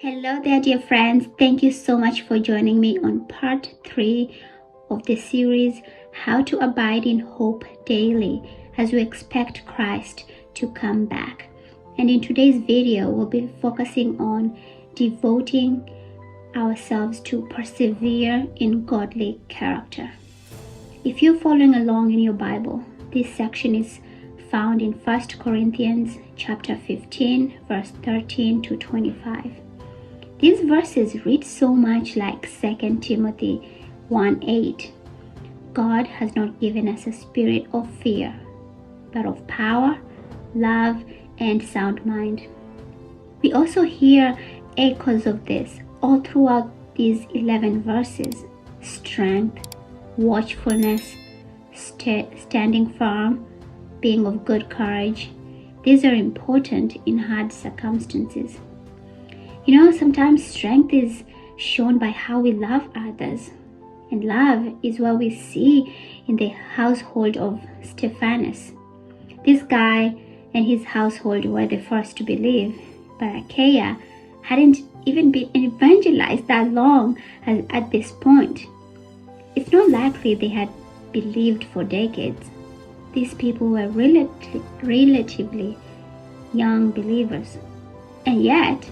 Hello there, dear friends. Thank you so much for joining me on part 3 of the series, How to Abide in Hope Daily as we expect Christ to come back. And in today's video, we'll be focusing on devoting ourselves to persevere in godly character. If you're following along in your Bible, this section is found in 1 Corinthians chapter 15, verse 13 to 25. These verses read so much like 2 Timothy 1:8. God has not given us a spirit of fear, but of power, love, and sound mind. We also hear echoes of this all throughout these 11 verses. Strength, watchfulness, standing firm, being of good courage. These are important in hard circumstances. Sometimes strength is shown by how we love others. And love is what we see in the household of Stephanus. This guy and his household were the first to believe, but Achaia hadn't even been evangelized that long at this point. It's not likely they had believed for decades. These people were relatively young believers, and yet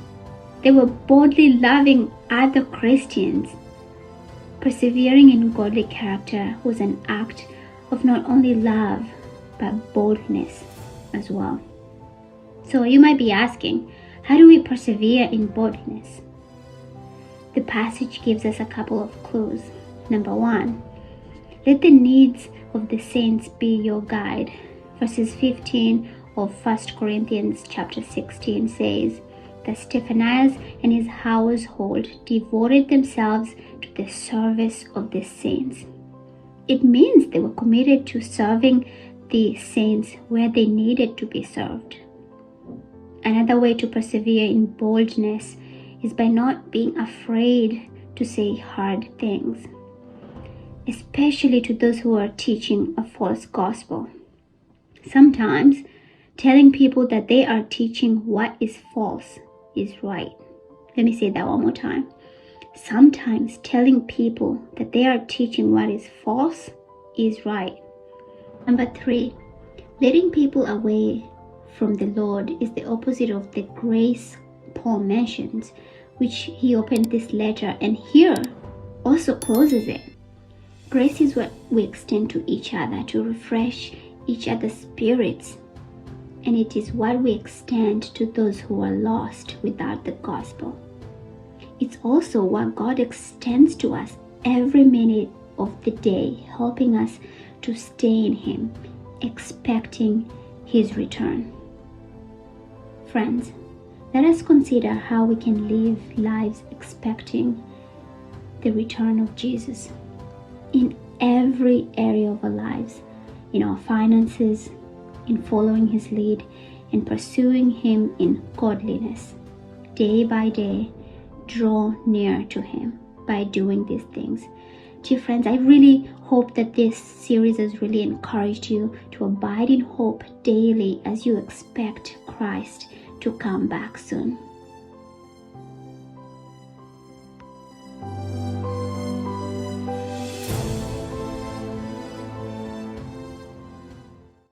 they were boldly loving other Christians. Persevering in godly character was an act of not only love, but boldness as well. So you might be asking, how do we persevere in boldness? The passage gives us a couple of clues. Number 1, let the needs of the saints be your guide. Verses 15 of 1 Corinthians chapter 16 says that Stephanus and his household devoted themselves to the service of the saints. It means they were committed to serving the saints where they needed to be served. Another way to persevere in boldness is by not being afraid to say hard things, especially to those who are teaching a false gospel. Sometimes telling people that they are teaching what is false is right. Let me say that one more time. Sometimes telling people that they are teaching what is false is right. Number 3, leading people away from the Lord is the opposite of the grace Paul mentions, which he opened this letter and here also closes it. Grace is what we extend to each other to refresh each other's spirits, and it is what we extend to those who are lost without the gospel. It's also what God extends to us every minute of the day, helping us to stay in Him, expecting His return. Friends, let us consider how we can live lives expecting the return of Jesus in every area of our lives, in our finances, in following His lead, and pursuing Him in godliness. Day by day, draw near to Him by doing these things. Dear friends, I really hope that this series has really encouraged you to abide in hope daily as you expect Christ to come back soon.